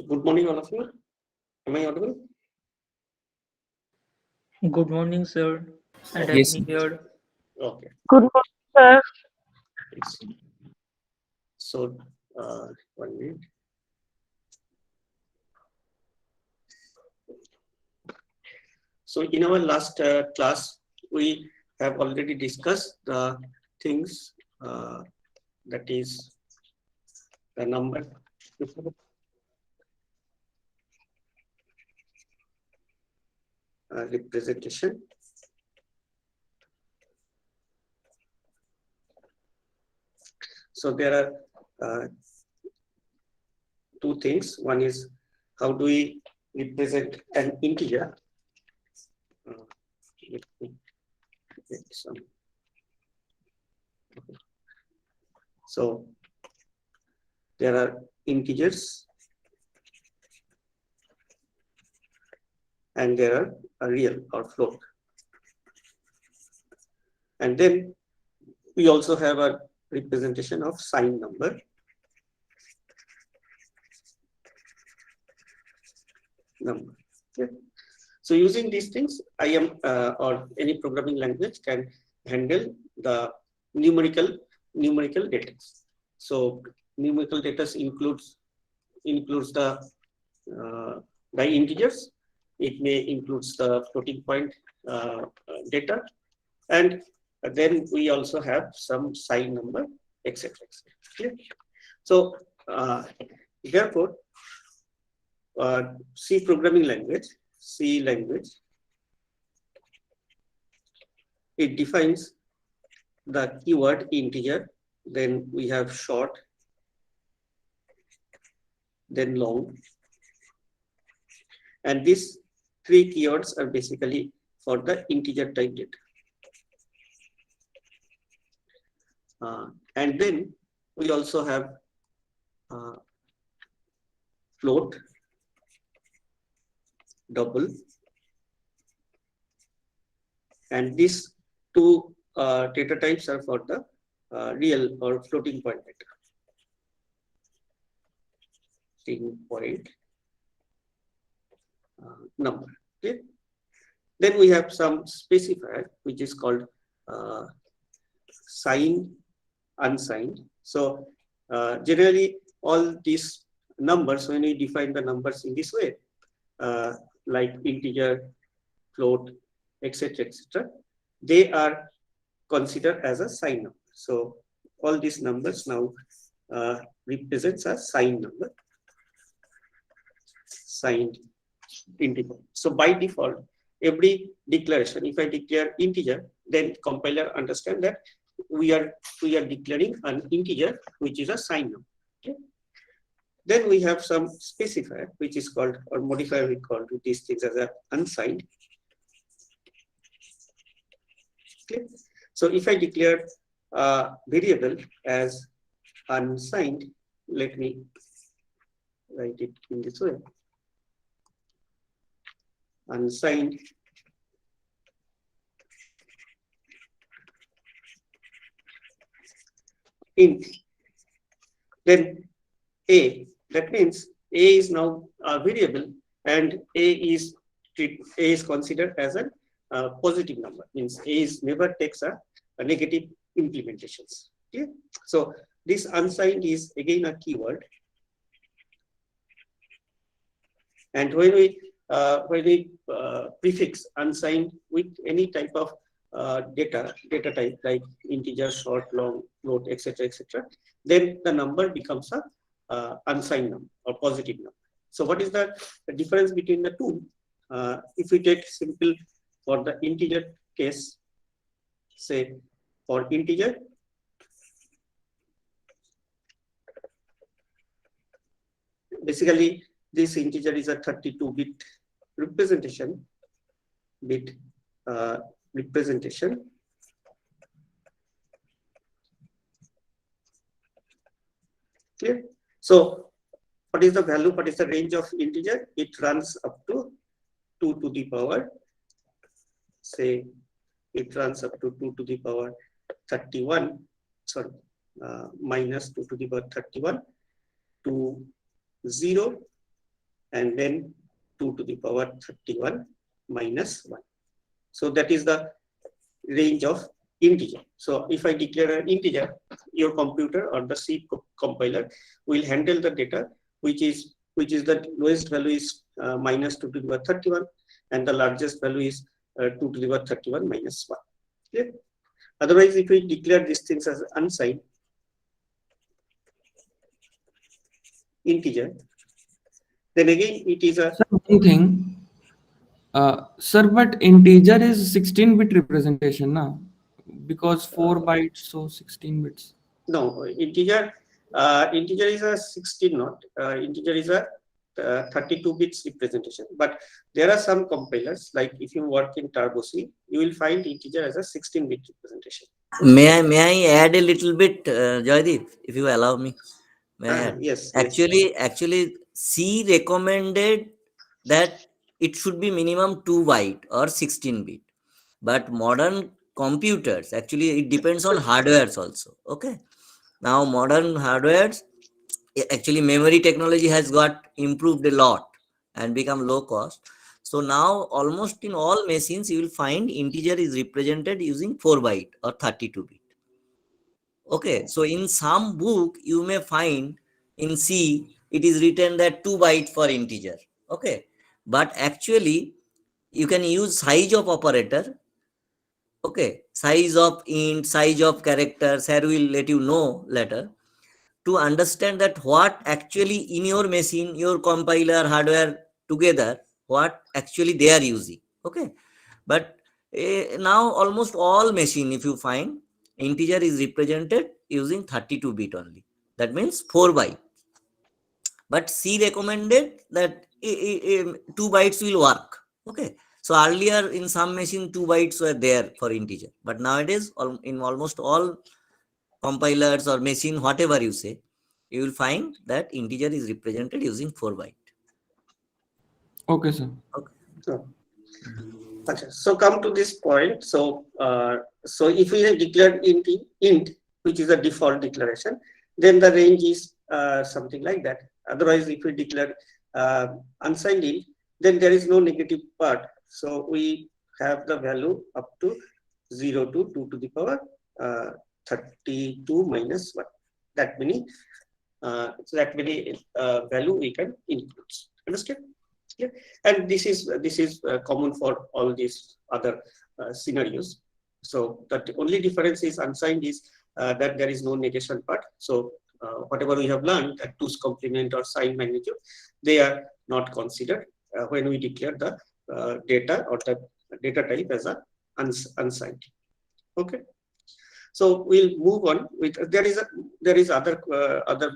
So good morning, all of you. Am I audible? Good morning, sir, and Yes. Happy New Year. Okay. Good morning, sir. Yes. So, 1 minute. So in our last class, we have already discussed the things that is the number representation. So there are two things. One is how do we represent an integer? Let me get some. So there are integers and there are a real or float. And then we also have a representation of signed number. Okay. So using these things, IM or any programming language can handle the numerical data. So numerical data includes the integers. It may includes the floating point data, and then we also have some signed number, etc. Okay. So therefore, C language, it defines the keyword integer, then we have short, then long. And these three keywords are basically for the integer type data. And then we also have float, double, and these two data types are for the real or floating point data. Floating point number. Okay. Then we have some specifier which is called signed, unsigned. So generally all these numbers, when we define the numbers in this way, like integer, float, etc., they are considered as a signed number. So all these numbers now represents a signed number, signed integer. So by default, every declaration, if I declare integer, then compiler understand that we are declaring an integer which is a signed number. Okay. Then we have some specifier which is called, or modifier we call these things as a unsigned. Okay. So if I declare a variable as unsigned, let me write it in this way. Unsigned int, then a, that means a is now a variable and a is considered as a positive number, means a is never takes a negative implementations. Okay. So this unsigned is again a keyword, and when we prefix unsigned with any type of data type like integer, short, long, float, etc., then the number becomes a unsigned number or positive number. So what is the difference between the two? If we take simple for the integer case, say for integer, basically this integer is a 32-bit representation. Clear? So what is the value? What is the range of integer? It runs up to 2 to the power, say it runs up to 2 to the power 31, sorry, minus 2 to the power 31 to 0 and then 2 to the power 31 minus 1. So that is the range of integer. So if I declare an integer, your computer or the C compiler will handle the data which is the lowest value is minus 2 to the power 31 and the largest value is 2 to the power 31 minus 1. Okay? Otherwise, if we declare these things as unsigned integer, then again it is a Sir, one thing, sir, but integer is 16-bit representation, na? Because 4 bytes, so 16 bits. no integer. Integer is a 16 not. Integer is a 32 bits representation. But there are some compilers, like if you work in Turbo C, you will find integer as a 16-bit representation. May I add a little bit, Joydeep, if you allow me? May I add? Yes. Actually, C recommended that it should be minimum 2 byte or 16 bit. But modern computers, actually, it depends on hardwares also. Okay. Now, modern hardwares, actually, memory technology has got improved a lot and become low cost. So now, almost in all machines, you will find integer is represented using 4 byte or 32 bit. Okay, so in some book you may find in C it is written that 2 byte for integer. Okay, but actually you can use size of operator. Okay, size of int, size of characters. Here we will let you know later to understand that what actually in your machine, your compiler, hardware together, what actually they are using. Okay, but now almost all machine, if you find, integer is represented using 32 bit only. That means 4 byte. But C recommended that 2 bytes will work. Okay. So earlier in some machine 2 bytes were there for integer, but nowadays in almost all compilers or machine, whatever you say, you will find that integer is represented using 4 byte. Okay, sir. Okay. So come to this point. So if we have declared int, which is a default declaration, then the range is something like that. Otherwise, if we declare unsigned int, then there is no negative part. So we have the value up to 0 to 2 to the power 32 minus 1. That many value we can include. Understand? Yeah. And this is common for all these other scenarios. So the only difference is unsigned is that there is no negation part. So whatever we have learned, that 2's complement or sign magnitude, they are not considered when we declare the data or the data type as a unsigned. Okay. So we'll move on with there is other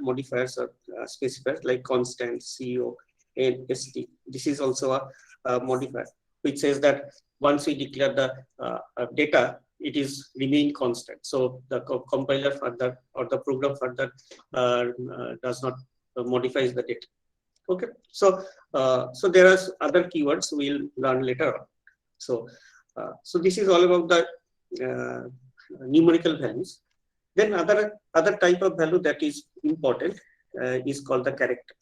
modifiers or specifiers like constant, CO, and ST. This is also a modifier which says that once we declare the data, it is remain constant. So the compiler further or the program further does not modifies the data. Okay. So so there are other keywords we'll learn later on. So so this is all about the numerical values. Then other type of value that is important is called the character.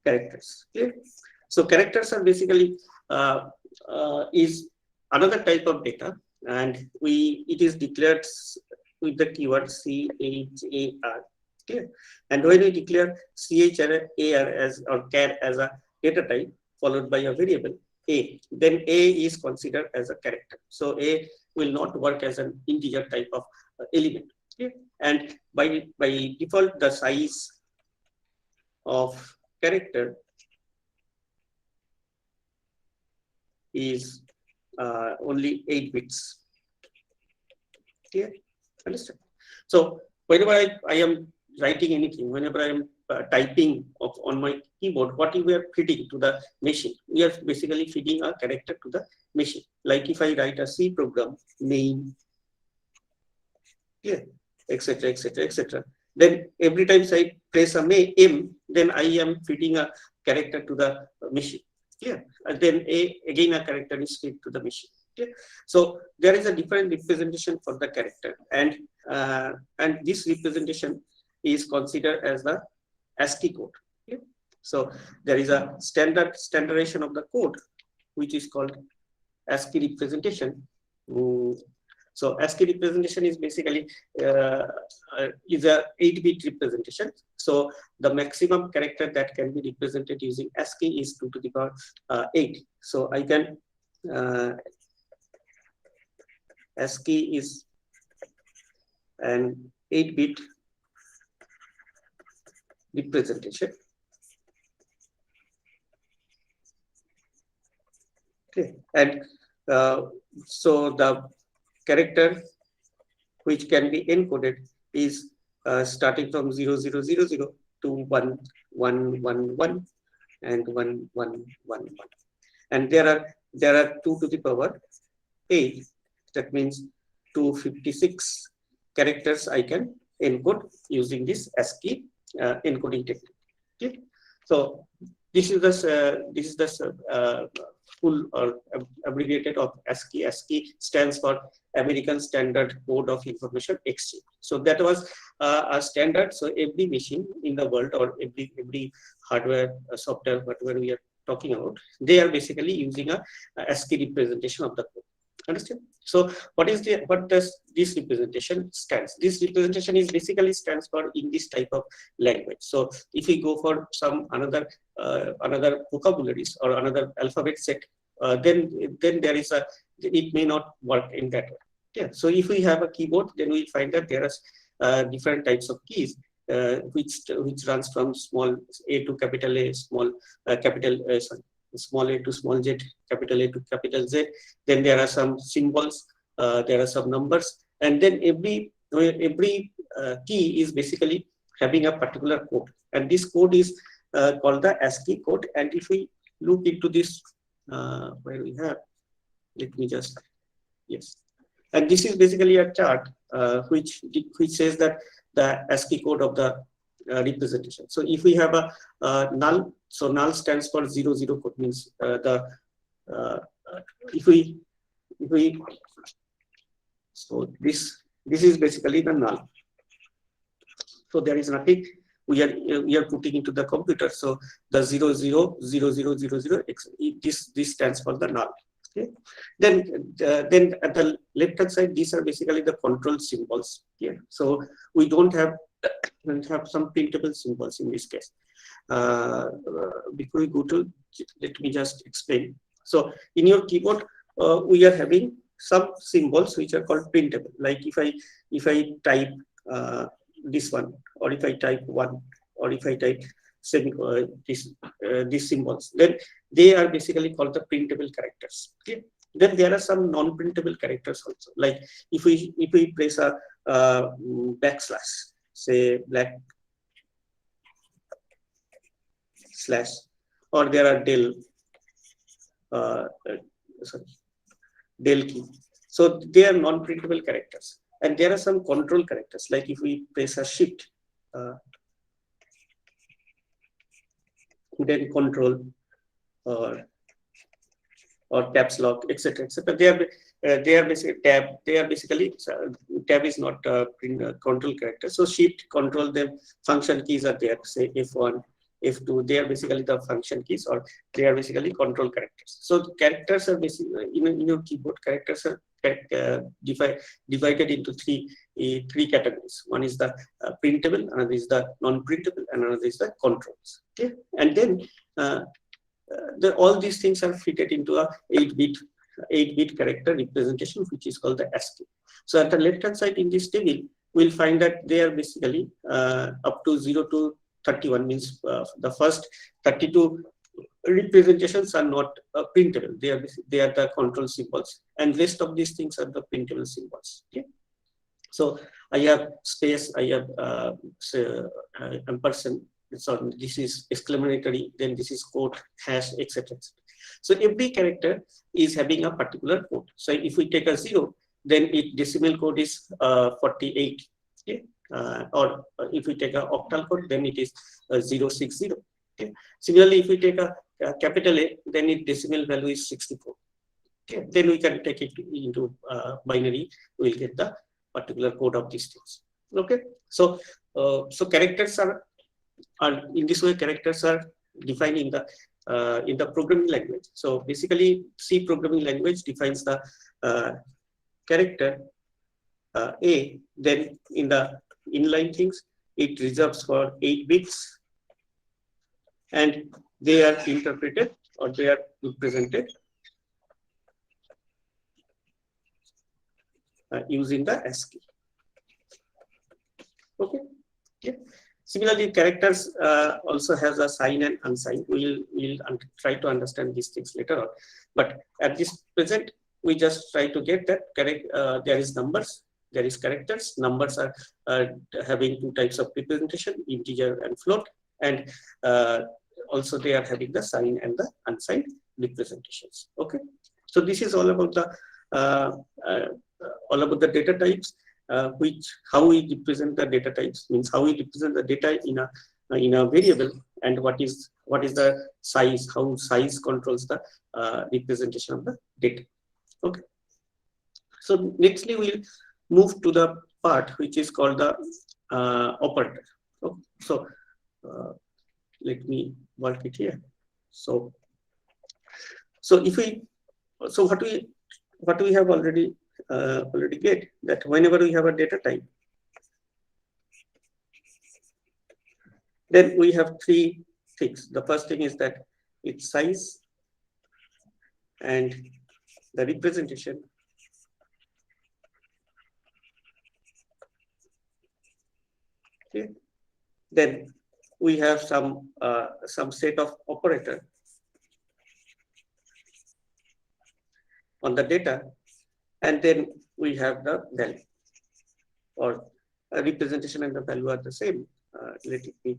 Characters. Clear? So characters are basically is another type of data, and it is declared with the keyword CHAR. Clear? And when we declare CHAR as or char as a data type followed by a variable A, then A is considered as a character. So A will not work as an integer type of element. Okay? And by default, the size of character is only 8 bits. Clear? Understand? So whenever I am writing anything, whenever I am typing on my keyboard, what we are feeding to the machine, we are basically feeding a character to the machine. Like if I write a C program, main, yeah, etc., etc., etc. Then every time I press a M, then I am feeding a character to the machine. Clear? And then again a character is fed to the machine. Clear? So there is a different representation for the character, and this representation is considered as the ASCII code. Clear? So there is a standardization of the code, which is called ASCII representation. So ASCII representation is basically is a 8-bit representation. So the maximum character that can be represented using ASCII is 2 to the power 8. So I can ASCII is an 8-bit representation. Okay, and so the character which can be encoded is starting from 0000 to 1111 and 1111, and there are 2 to the power 8. That means 256 characters I can encode using this ASCII encoding technique. Okay, so this is the full or abbreviated of ASCII. ASCII stands for American Standard Code of Information Exchange. So that was a standard. So every machine in the world, or every hardware, software, whatever we are talking about, they are basically using a ASCII representation of the code. Understand? So what does this representation stands? This representation is basically stands for in this type of language. So if we go for some another vocabularies or another alphabet set, then there is it may not work in that way. Yeah. So if we have a keyboard, then we find that there are different types of keys which runs from small a to capital A, small a to small z, capital A to capital Z. Then there are some symbols, there are some numbers, and then every key is basically having a particular code, and this code is called the ASCII code. And if we look into this, where we have, let me just, yes, and this is basically a chart which says that the ASCII code of the representation. So if we have a null, so null stands for 00 code, means if we so this is basically the null. So there is nothing we are putting into the computer. So the 000000, this stands for the null. Okay. Then at the left hand side, these are basically the control symbols here. So we don't have some printable symbols in this case. Before we go to, let me just explain. So in your keyboard, we are having some symbols which are called printable. Like if I type this one, or if I type 1, or if I type these symbols, then they are basically called the printable characters. Okay. Then there are some non-printable characters also. Like if we press a backslash, say black slash, or there are del key. So they are non-printable characters. And there are some control characters. Like if we press a shift, then control, or caps lock, etc., etc. They are basically tab. They are basically tab is not a control character. So shift, control, them function keys are there. Say F1, F2. They are basically the function keys, or they are basically control characters. So characters are basically in your keyboard. Characters are divided into three categories. One is the printable, another is the non-printable, and another is the controls. Okay, and then all these things are fitted into a 8-bit character representation, which is called the ASCII. So at the left hand side in this table, we'll find that they are basically up to 0 to 31, means the first 32 representations are not printable. They are the control symbols, and rest of these things are the printable symbols. Okay. So I have space, I have ampersand. So this is exclamatory, then this is quote, hash, etc. So every character is having a particular code. So if we take a 0, then its decimal code is 48. Okay? Or if we take an octal code, then it is 060. Okay? Similarly, if we take a capital A, then its decimal value is 64. Okay. Then we can take it into binary. We'll get the particular code of these things. Okay. So characters are in this way. Characters are defined in the programming language. So basically, C programming language defines the character A. Then in the inline things, it reserves for 8 bits, and they are interpreted or they are represented using the ASCII. Okay. Yeah. Similarly, characters also has a sign and unsigned. We'll try to understand these things later on. But at this present, we just try to get that correct. There is numbers, there is characters. Numbers are having 2 types of representation, integer and float, and also they are having the sign and the unsigned representations. Okay. So this is all about the data types. How we represent the data types, means how we represent the data in a variable, and what is the size, how size controls the representation of the data. Okay. So nextly we'll move to the part which is called the operator. Okay. So let me work it here. So what we have already get that whenever we have a data type, then we have 3 things. The first thing is that its size and the representation, okay. Then we have some set of operator on the data, and then we have the value, or a representation and the value are the same. Let it be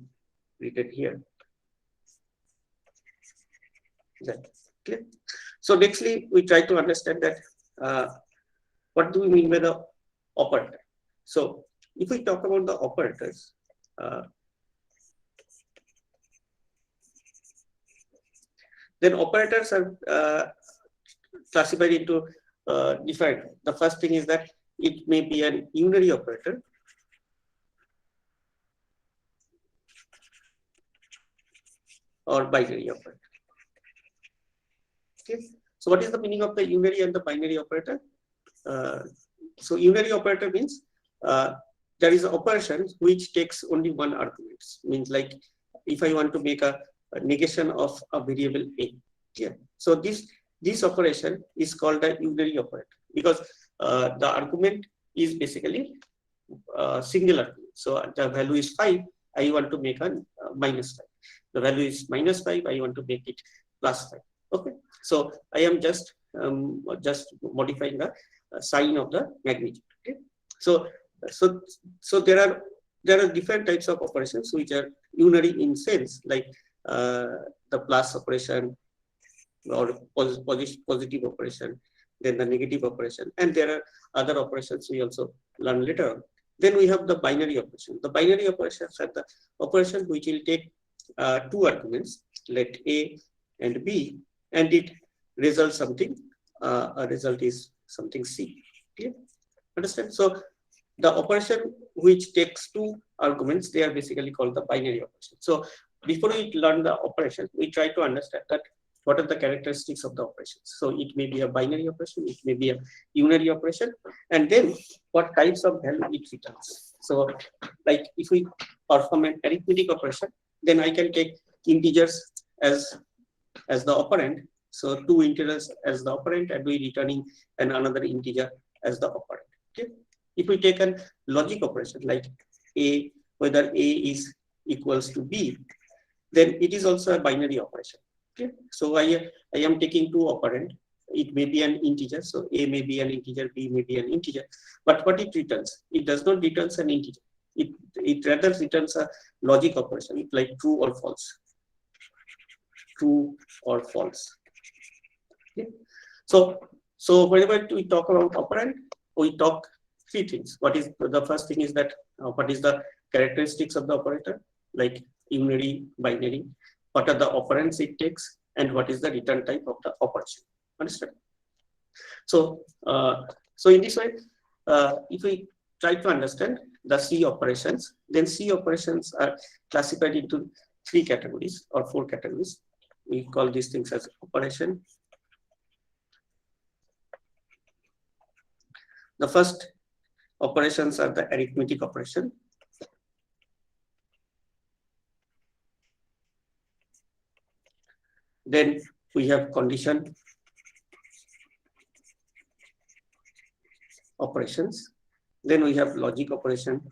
written here. That, okay. So nextly, we try to understand that what do we mean by the operator. So if we talk about the operators, then operators are classified into different. The first thing is that it may be an unary operator, or binary operator. Okay. So what is the meaning of the unary and the binary operator? So unary operator means there is an operation which takes only one argument. Means like if I want to make a negation of a variable A. Yeah. So this operation is called a unary operator because the argument is basically single argument. So the value is 5. I want to make a minus 5. The value is minus 5. I want to make it plus 5. Okay. So I am just modifying the sign of the magnitude. Okay. So there are different types of operations which are unary in sense, like the plus operation or positive operation, then the negative operation, and there are other operations we also learn later on. Then we have the binary operation. The binary operations are the operation which will take 2 arguments, let A and B, and it results something. A result is something C. Okay? Understand? So the operation which takes 2 arguments, they are basically called the binary operation. So before we learn the operation, we try to understand that what are the characteristics of the operations. So it may be a binary operation, it may be a unary operation, and then what types of value it returns. So like if we perform an arithmetic operation, then I can take integers as the operand. So 2 integers as the operand, and we returning another integer as the operand. Okay. If we take a logic operation like A, whether A is equals to B, then it is also a binary operation. Okay. So I am taking 2 operand. It may be an integer. So A may be an integer, B may be an integer. But what it returns? It does not return an integer. It rather returns a logic operation like true or false. True or false. Okay. So whenever we talk about operand, we talk 3 things. What is the first thing is that what is the characteristics of the operator, like unary, binary. What are the operands it takes, and what is the return type of the operation. Understand? So, so in this way, if we try to understand the C operations, then C operations are classified into 3 categories or 4 categories. We call these things as operation. The first operations are the arithmetic operation. Then we have condition operations. Then we have logic operation.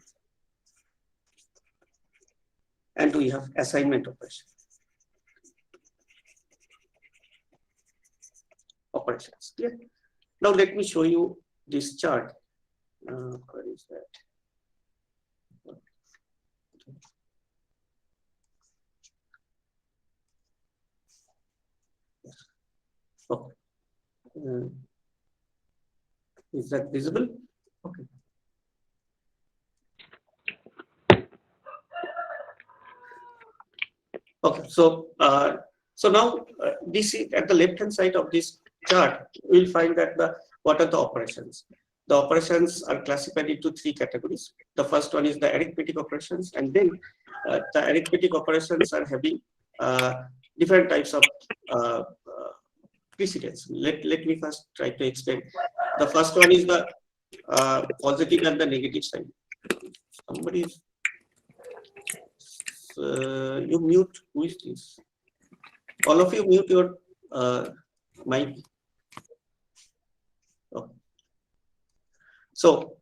And we have assignment operation. Operations. Clear? Now let me show you this chart. Where is that? Okay. Is that visible? Okay. Okay. So, so now this is at the left hand side of this chart. We'll find that what are the operations. The operations are classified into 3 categories. The first one is the arithmetic operations, and then the arithmetic operations are having different types of precedence. Let me first try to explain. The first one is the positive and the negative side. Somebody, you mute. Who is this? All of you mute your mic. Okay. So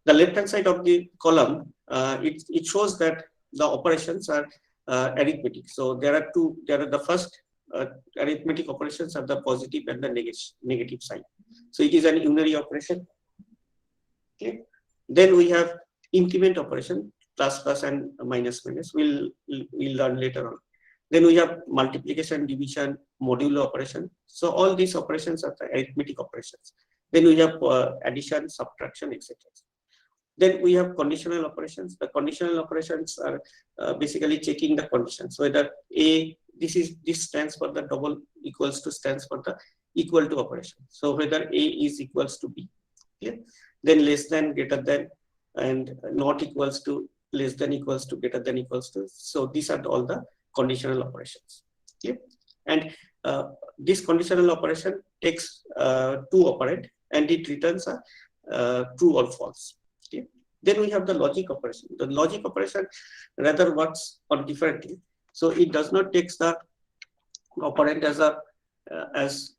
the left hand side of the column, it shows that the operations are arithmetic. So there are two. There are the first arithmetic operations are the positive and the negative side. So it is an unary operation. Okay. Then we have increment operation, plus and minus. We'll learn later on. Then we have multiplication, division, modulo operation. So all these operations are the arithmetic operations. Then we have addition, subtraction, etc. Then we have conditional operations. The conditional operations are basically checking the conditions, whether this stands for the double equals to stands for the equal to operation. So whether A is equals to B. Okay? Then less than, greater than, and not equals to, less than equals to, greater than equals to. So these are all the conditional operations. Okay? And this conditional operation takes 2 operand and it returns a true or false. Okay? Then we have the logic operation. The logic operation rather works on differently. So it does not take the operand as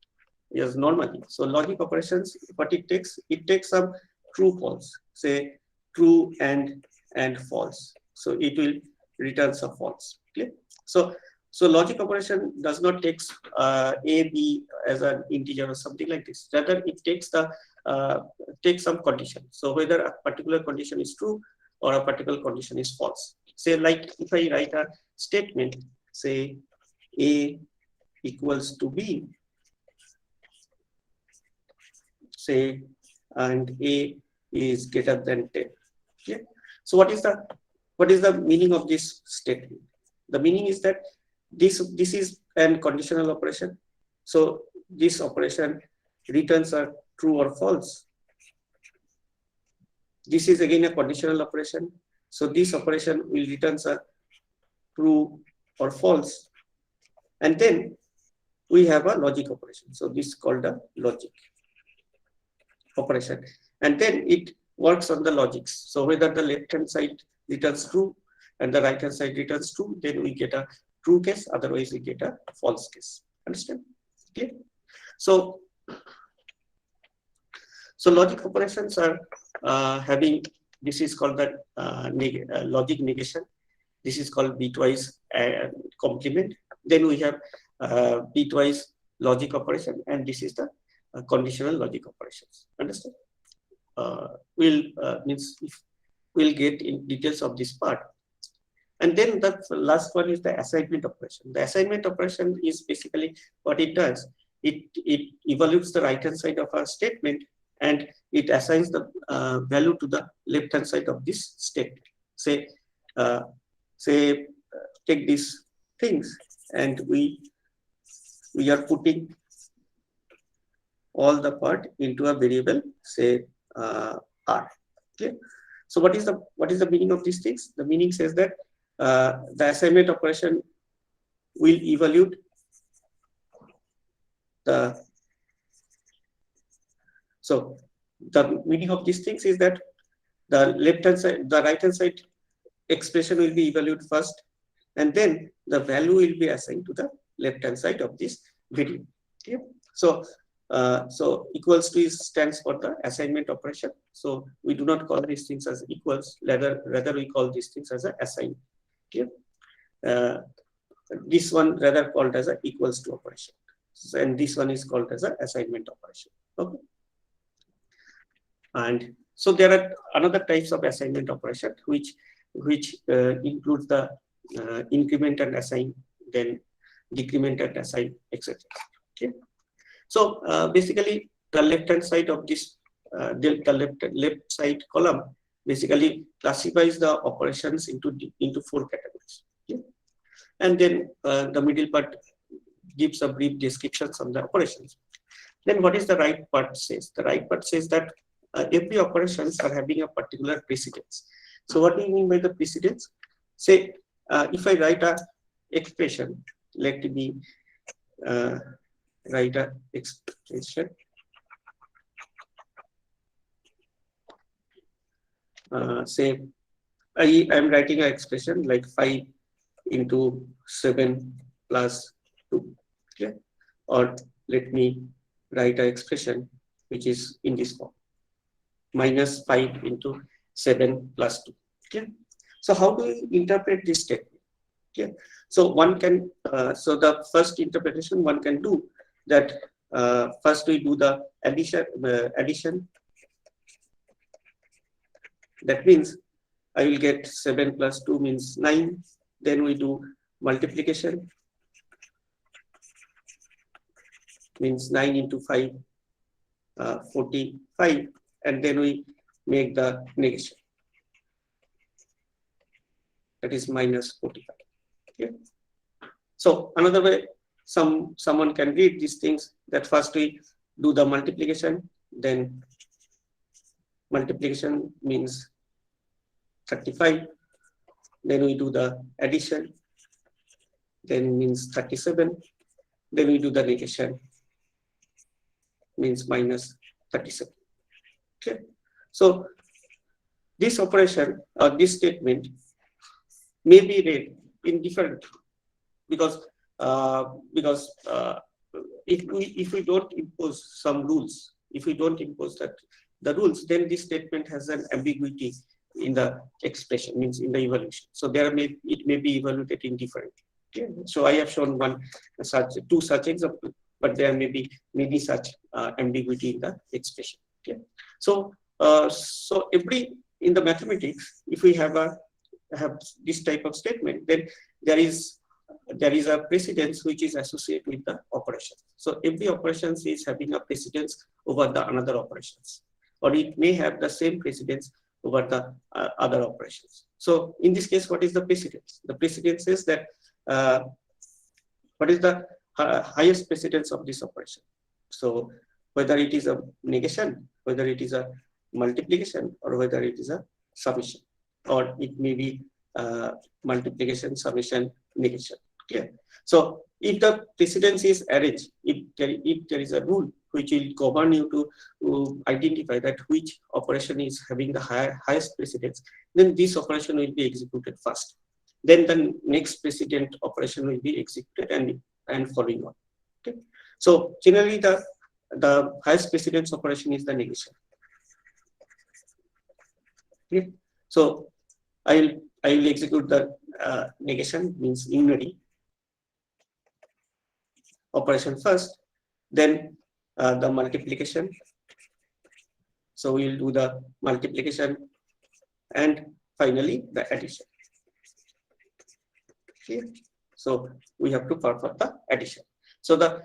normally. So logic operations, what it takes some true false, say true and false. So it will return a false. Okay? So logic operation does not take a, b as an integer or something like this. Rather, it takes some condition. So whether a particular condition is true or a particular condition is false. Say like if I write a statement, say A equals to B, say, and A is greater than 10. Okay? So what is the meaning of this statement? The meaning is that this is an conditional operation. So this operation returns a true or false. This is again a conditional operation. So this operation will return a true or false. And then we have a logic operation. So this is called a logic operation. And then it works on the logics. So whether the left hand side returns true and the right hand side returns true, then we get a true case, otherwise we get a false case. Understand? Okay. So logic operations are having, this is called the logic negation. This is called bitwise complement. Then we have bitwise logic operation, and this is the conditional logic operations. Understand? We'll get in details of this part. And then the last one is the assignment operation. The assignment operation is basically what it does. It evaluates the right hand side of a statement and it assigns the value to the left hand side of this statement. Say take these things and we we are putting all the part into a variable, say r. Okay. So what is the meaning of these things? The meaning says that the assignment operation will evaluate the. So the meaning of these things is that the left-hand side, the right-hand side expression will be evaluated first, and then the value will be assigned to the left-hand side of this variable. Okay. So so equals to stands for the assignment operation. So we do not call these things as equals, rather we call these things as a assign. Okay. This one rather called as a equals to operation, and this one is called as a assignment operation. Okay. And so there are another types of assignment operation which includes the increment and assign, then decrement and assign, etc. Okay. So basically, the left-hand side of this, the left side column basically classifies the operations into 4 categories. Okay? And then the middle part gives a brief descriptions of the operations. Then what is the right part says? The right part says that every operations are having a particular precedence. So what do you mean by the precedence? Say if I write a expression, let me write a expression. Say I am writing an expression like 5 into 7 plus 2. Okay? Or let me write an expression which is in this form, minus 5 into 7 plus 2. Okay? So how do you interpret this statement? Okay? So one can, so the first interpretation one can do that first we do the addition. That means I will get 7 plus 2 means 9. Then we do multiplication, means 9 into 5, 45, and then we make the negation. That is minus 45. Okay. So another way someone can read these things, that first we do the multiplication, then multiplication means 35, then we do the addition, then means 37, then we do the negation, means minus 37. Okay. So this operation or this statement may be read in different, because if we don't impose some rules, if we don't impose the rules, then this statement has an ambiguity in the expression, means in the evaluation. So it may be evaluated in different. Okay. So I have shown two such examples, but there may be many such ambiguity in the expression. Okay. So so in the mathematics, if we have this type of statement, then there is a precedence which is associated with the operation. So every operation is having a precedence over the another operations, or it may have the same precedence over the other operations. So in this case, what is the precedence? The precedence is that what is the highest precedence of this operation? So whether it is a negation, whether it is a multiplication, or whether it is a summation, or it may be multiplication, summation, negation. Okay. So if the precedence is arranged, if there is a rule which will govern you to identify that which operation is having the highest precedence, then this operation will be executed first. Then the next precedent operation will be executed and following on. Okay. So generally the highest precedence operation is the negation. Okay. So I will execute the negation, means unary operation first, then the multiplication. So we will do the multiplication, and finally the addition. Okay. So we have to perform the addition. So the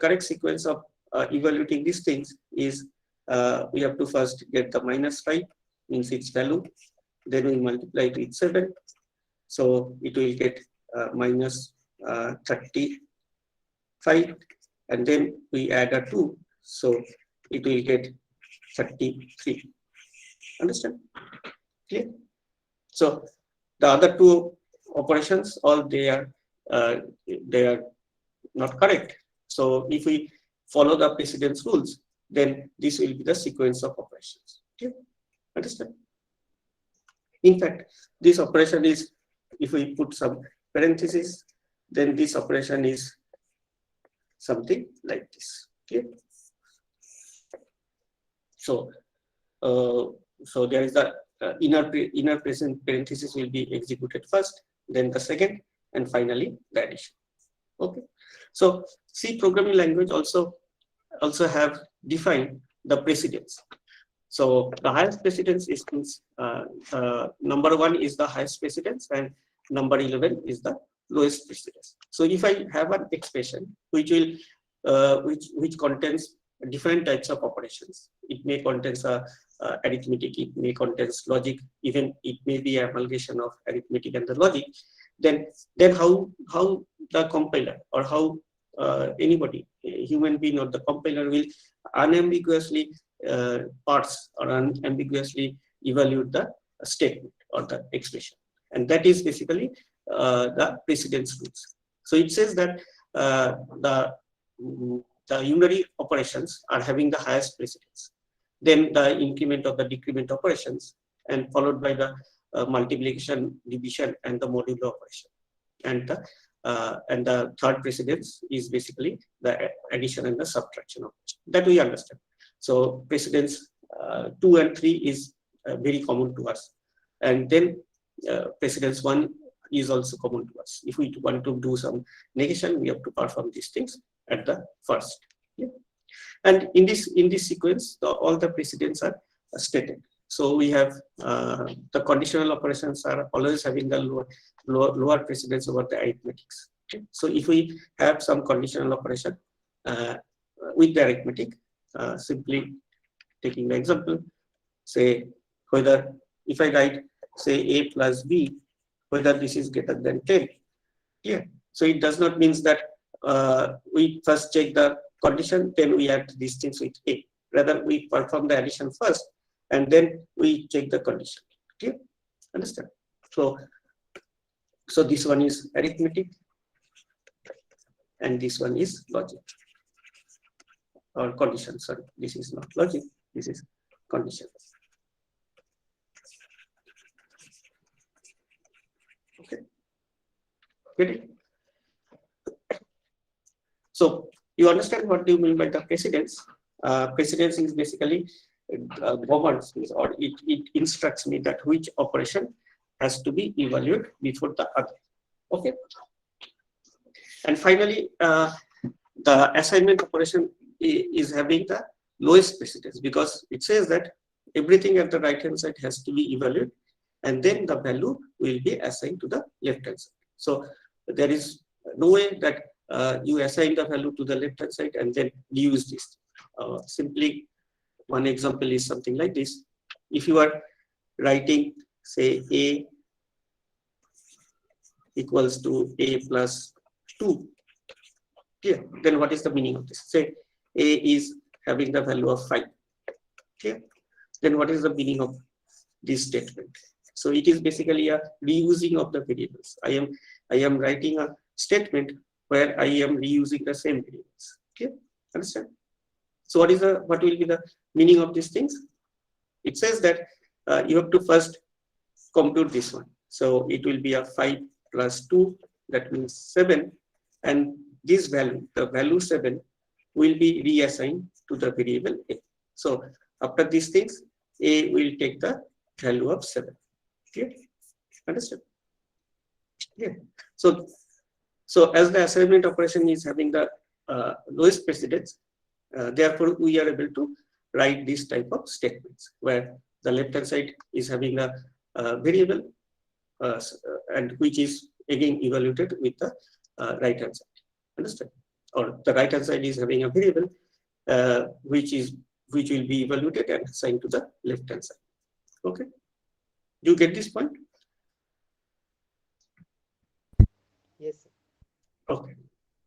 correct sequence of evaluating these things is we have to first get the minus 5, means its value, then we multiply it with 7, so it will get minus 30, 5, and then we add a 2, so it will get 33. Understand? Clear? So the other two operations, all they are not correct. So if we follow the precedence rules, then this will be the sequence of operations. Okay? Understand? In fact, this operation is, if we put some parentheses, then this operation is something like this. Okay? So, so there is the inner present parenthesis will be executed first, then the second, and finally the addition. Okay. So C programming language also have defined the precedence. So the highest precedence is number 1 is the highest precedence, and number 11 is the lowest precedence. So if I have an expression which will which contains different types of operations, it may contains a arithmetic, it may contains logic, even it may be amalgamation of arithmetic and the logic. Then how the compiler or how anybody, a human being or the compiler, will unambiguously parse or unambiguously evaluate the statement or the expression, and that is basically the precedence rules. So it says that the unary operations are having the highest precedence, then the increment of the decrement operations, and followed by the multiplication, division, and the modulo operation, and the third precedence is basically the addition and the subtraction operation. That we understand. So precedence 2 and 3 is very common to us, and then precedence 1 is also common to us. If we want to do some negation, we have to perform these things at the first. Yeah. And in this sequence, all the precedents are stated. So we have the conditional operations are always having the lower precedence over the arithmetics. Okay. So if we have some conditional operation with the arithmetic, simply taking the example, say whether if I write say A plus B, whether this is greater than 10. Yeah. So it does not mean that we first check the condition, then we add these things with A. Rather, we perform the addition first, and then we check the condition. Okay, understand? So this one is arithmetic, and this one is logic or condition. Sorry, this is not logic. This is condition. Okay, get it? So you understand what do you mean by the precedence? Precedence is basically governs me, or it instructs me that which operation has to be evaluated before the other. Okay. And finally, the assignment operation is having the lowest precedence, because it says that everything at the right hand side has to be evaluated, and then the value will be assigned to the left hand side. So there is no way that you assign the value to the left hand side and then use this. Simply, one example is something like this. If you are writing, say, A equals to A plus 2, okay, then what is the meaning of this? Say A is having the value of 5. Okay, then what is the meaning of this statement? So it is basically a reusing of the variables. I am writing a statement where I am reusing the same variables. Okay, understand? So what will be the meaning of these things? It says that you have to first compute this one. So it will be a 5 plus 2, that means 7, and this value, the value 7, will be reassigned to the variable A. So after these things, A will take the value of 7. Okay, understand? Yeah. So as the assignment operation is having the lowest precedence, therefore we are able to write this type of statements where the left hand side is having a variable and which is again evaluated with the right hand side. Understand? Or the right hand side is having a variable which will be evaluated and assigned to the left hand side. Okay, do you get this point? Yes, sir. Okay.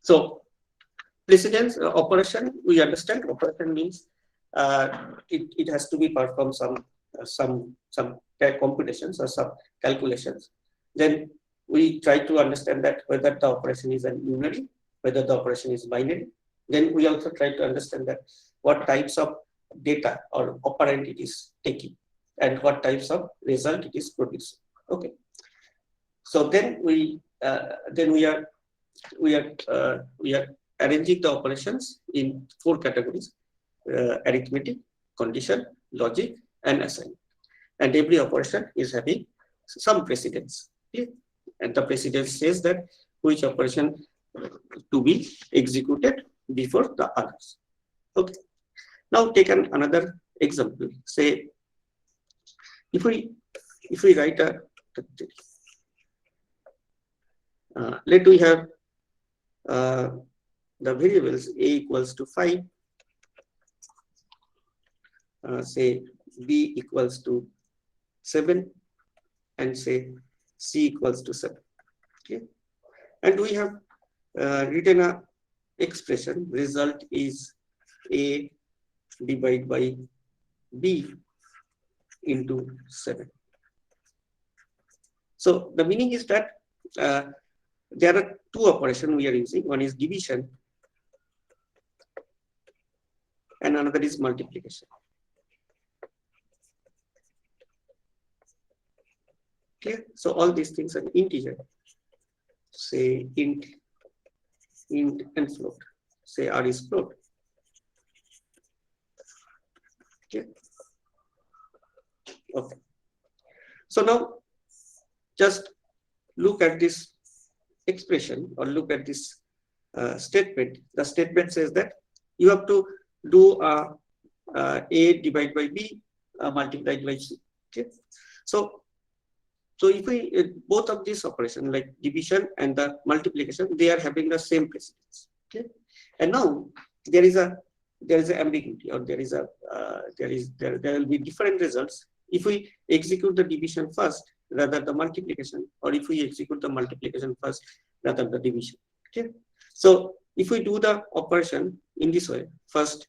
So precedence operation, we understand operation means it has to be performed some computations or some calculations. Then we try to understand that whether the operation is an unary, whether the operation is binary. Then we also try to understand that what types of data or operand it is taking and what types of result it is producing. Okay. So then we are arranging the operations in 4 categories: arithmetic, condition, logic, and assignment. And every operation is having some precedence. Okay? And the precedence says that which operation to be executed before the others. Okay. Now take another example. Say if we write a let we have the variables a equals to 5, say b equals to 7, and say c equals to 7. Okay, and we have written a expression. Result is a divided by b into 7. So the meaning is that there are 2 operations we are using. One is division and another is multiplication. Okay, so all these things are integer. Say int and float. Say r is float. Okay. Okay. So now just look at this expression or look at this statement. The statement says that you have to do a divided by b multiplied by c. Okay. So if we both of these operations like division and the multiplication, they are having the same precedence. Okay. And now there is a ambiguity, or there will be different results if we execute the division first rather the multiplication, or if we execute the multiplication first rather the division. Okay. So if we do the operation in this way, first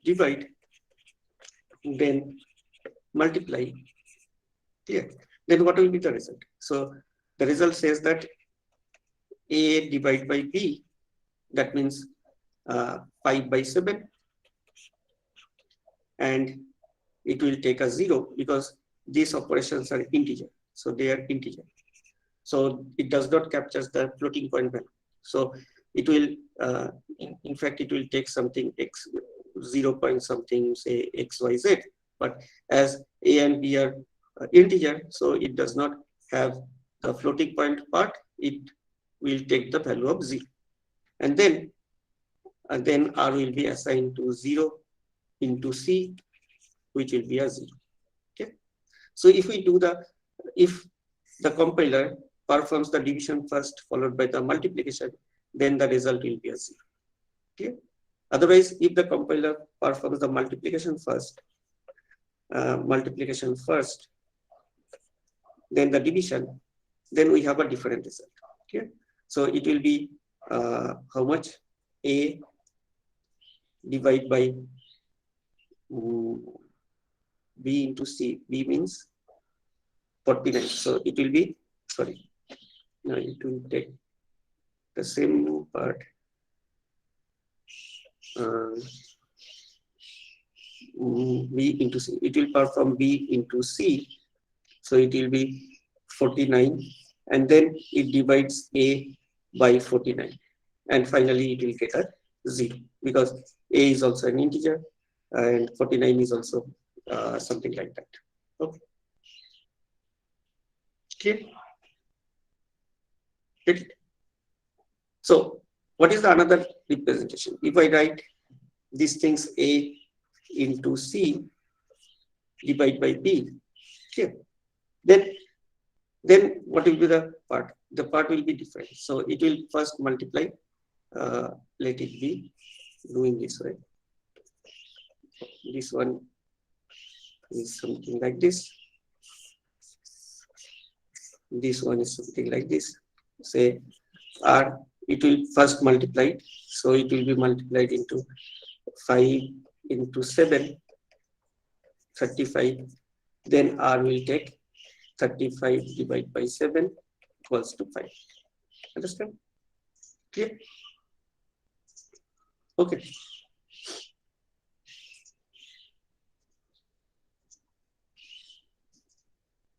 divide, then multiply. Clear? Then what will be the result? So the result says that a divided by b, that means 5 by 7, and it will take a 0 because these operations are integer. So they are integer. So it does not capture the floating point value. So it will, in fact, it will take something x 0 point something, say x, y, z. But as a and b are integer, so it does not have the floating point part. It will take the value of 0, and then r will be assigned to 0 into c, which will be a 0. Okay. So if the compiler performs the division first followed by the multiplication, then the result will be a 0. Okay. Otherwise, if the compiler performs the multiplication first, then the division, then we have a different result. Okay. So it will be how much? A divided by b into c. B means 49. So it will be, sorry, no, it will take the same part. B into c. It will perform b into c. So it will be 49, and then it divides a by 49, and finally it will get a 0 because a is also an integer and 49 is also something like that. Okay. Okay. Get it? So what is the another representation? If I write these things a into c divided by b, okay, then what will be the part? The part will be different. So it will first multiply. Let it be doing this way. This one is something like this. This one is something like this. Say r it will first multiply it. So it will be multiplied into 5 into 7, 35. Then R will take 35 divided by 7 equals to 5. Understand? Clear? Okay.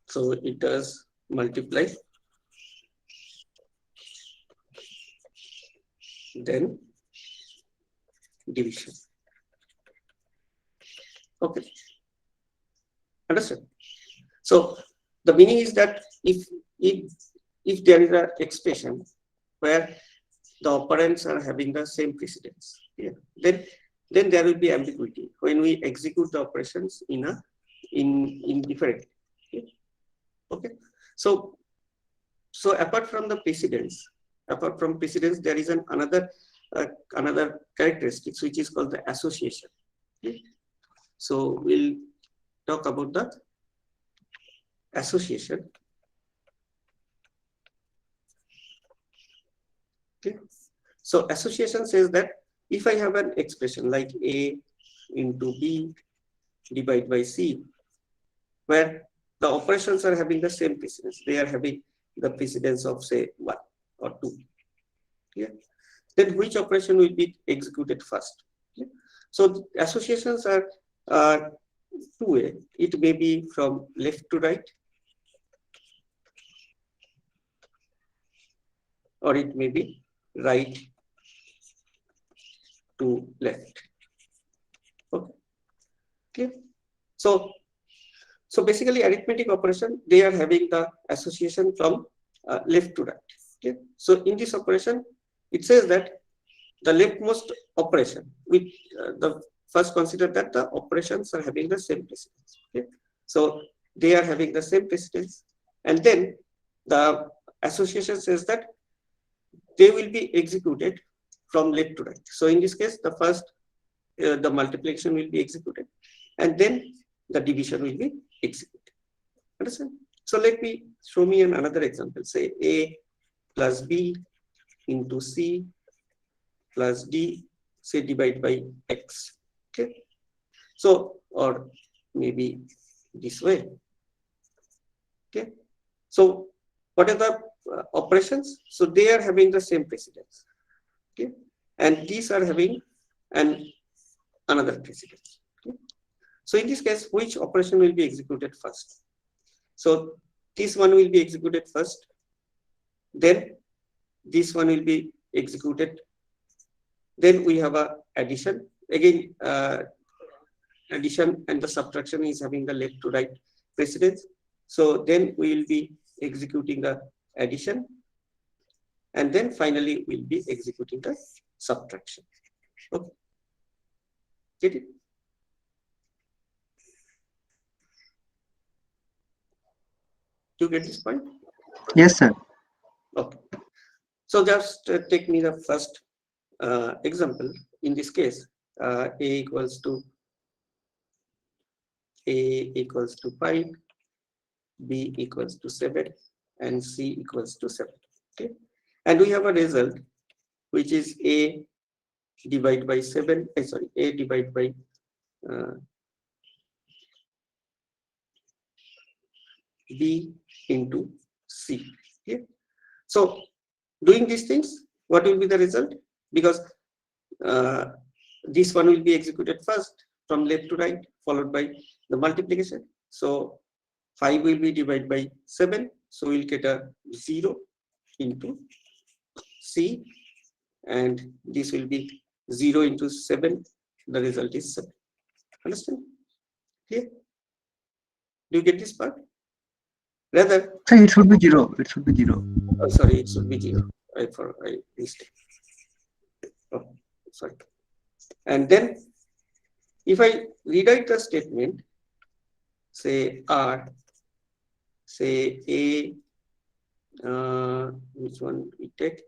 So it does multiply, then division. Okay. Understand? So the meaning is that if there is an expression where the operands are having the same precedence, yeah, then there will be ambiguity when we execute the operations in different. Okay. So apart from precedence, there is another characteristics which is called the association. Okay. So we'll talk about the association. Okay. So association says that if I have an expression like A into B divided by C, where the operations are having the same precedence, they are having the precedence of say 1 or 2. Yeah. Then which operation will be executed first? Yeah. So the associations are two-way. It may be from left to right, or it may be right to left. Okay. Clear? So basically arithmetic operation, they are having the association from left to right. Okay. So in this operation, it says that the leftmost operation, with the first consider that the operations are having the same precedence. Okay. So they are having the same precedence, and then the association says that they will be executed from left to right. So in this case, the first the multiplication will be executed, and then the division will be executed. Understand? So show me another example. Say A plus B into C plus D, say divide by X. Okay. So, or maybe this way. Okay. So what are the operations? So they are having the same precedence. Okay. And these are having another precedence. Okay. So in this case, which operation will be executed first? So this one will be executed first, then this one will be executed. Then we have a addition. Again, addition and the subtraction is having the left to right precedence. So then we will be executing the addition, and then finally we'll be executing the subtraction. Okay. Get it? Do you get this point? Yes, sir. Okay. So just take me the first example. In this case, A equals to 5, B equals to 7, and C equals to 7. Okay. And we have a result which is A divided by 7, A divided by B into C. Okay. So doing these things, what will be the result? Because this one will be executed first from left to right, followed by the multiplication. So 5 will be divided by 7. So we'll get a 0 into C, and this will be 0 into 7. The result is 7. Understand? Here? Do you get this part? Rather, So it should be 0. It should be 0. sorry, it should be 0. I missed it. Oh, sorry. And then if I rewrite the statement, say R, say A, which one we take?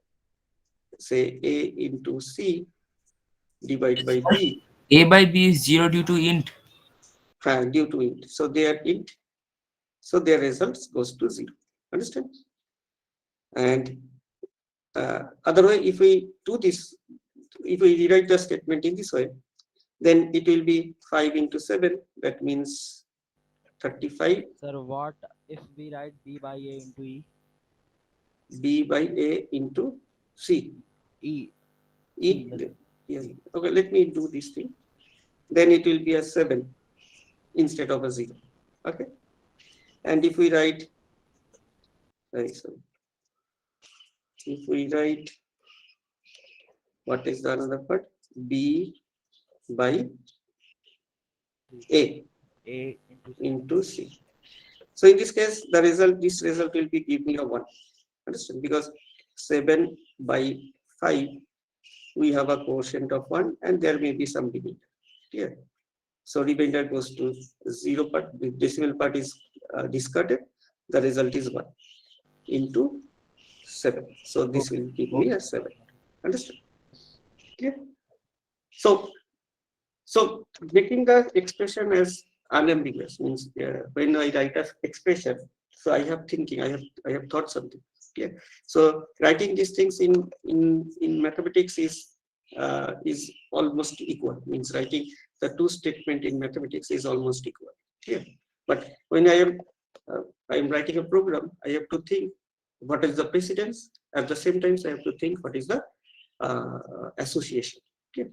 Say A into C divided by B. A by B is 0 due to int. Due to int. So they are int. So their results goes to 0. Understand? And Otherwise, if we do this, if we rewrite the statement in this way, then it will be 5 into 7. That means 35. Sir, what if we write B by A into E? B by A into C. E. E. let's- Yeah. Okay, let me do this thing. Then it will be a 7 instead of a 0. Okay. And if we write, sorry, if we write, what is the another part? B by A A into C. into C. So in this case, the result, this result will be give me a 1. Understand? Because 7 by 5, we have a quotient of 1, and there may be some remainder here. So remainder goes to 0 part, the decimal part is discarded, the result is 1 into 7. So this will give me a 7. Understand? Clear? So making the expression as unambiguous means when I write an expression, so I have thinking, I have thought something. Okay. So writing these things in mathematics is almost equal. Means writing the two statement in mathematics is almost equal. Okay. But when I am writing a program, I have to think what is the precedence. At the same time, I have to think what is the association. Okay.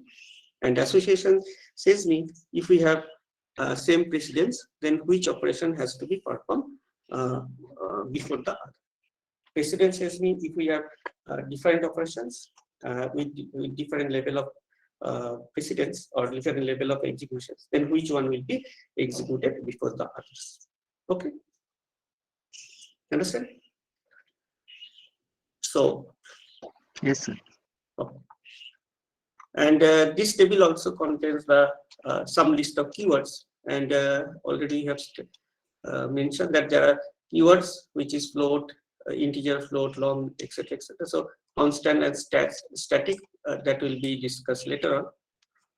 And association says me if we have same precedence, then which operation has to be performed before the other. Precedence says me if we have different operations with different level of precedence or different level of executions, then which one will be executed before the others. Okay. Understand? So. Yes, sir. Okay. And this table also contains the some list of keywords, and already have mentioned that there are keywords which is float, integer, float, long, etc., etc. So constant and static that will be discussed later on.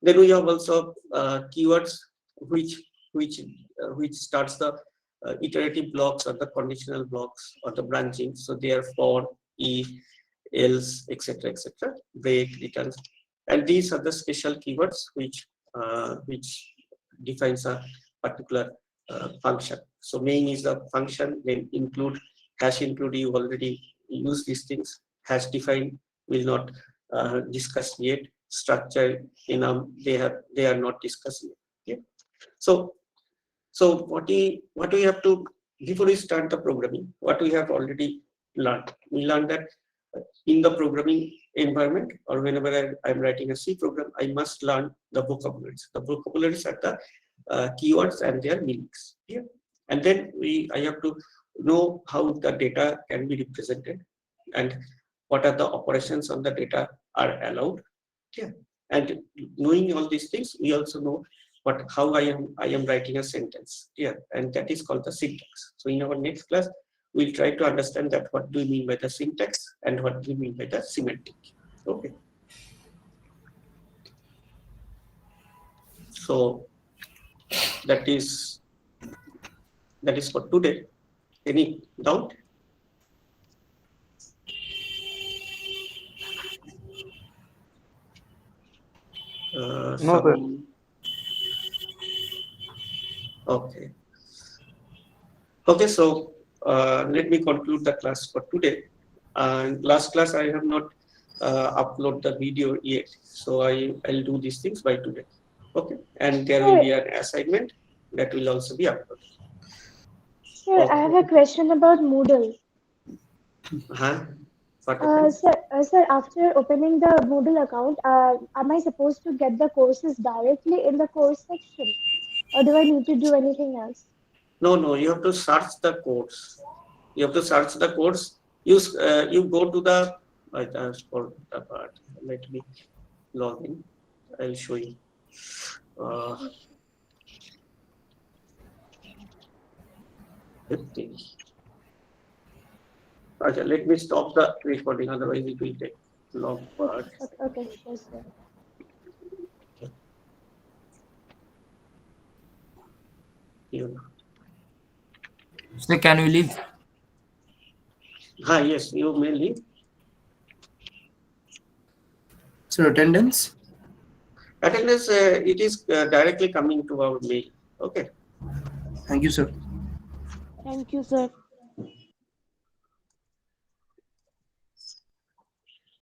Then we have also keywords which starts the iterative blocks or the conditional blocks or the branching. So they are for, if, else, etc., etc. Break, returns. And these are the special keywords which defines a particular function. So main is the function, then include, hash include, you already use these things. Hash define will not discuss yet. Structure, they are not discussed yet. Okay? So what we have to, before we start the programming, what we have already learned. We learned that in the programming environment, or whenever I'm writing a C program, I must learn the vocabularies. The vocabularies are the keywords and their meanings. Yeah? And then I have to know how the data can be represented and what are the operations on the data are allowed. Yeah. And knowing all these things, we also know how I am writing a sentence. Yeah. And that is called the syntax. So in our next class, we'll try to understand that what do we mean by the syntax and what do we mean by the semantic. Okay. So that is for today. Any doubt? No, sir. Okay. Okay, so let me conclude the class for today. And last class I have not upload the video yet, so I'll do these things by today. Okay, and there will be an assignment that will also be uploaded. Sir, I have a question about Moodle. Sir, after opening the Moodle account, am I supposed to get the courses directly in the course section, or do I need to do anything else? No, you have to search the course. You have to search the course. You go to the. For the part. Let me log in. I'll show you. Okay, let me stop the recording, otherwise it will take long part. Okay, yes, sir. So can we leave? Yes, you may leave. Sir, attendance? Attendance, it is directly coming to our mail. Okay. Thank you, sir. Thank you, sir.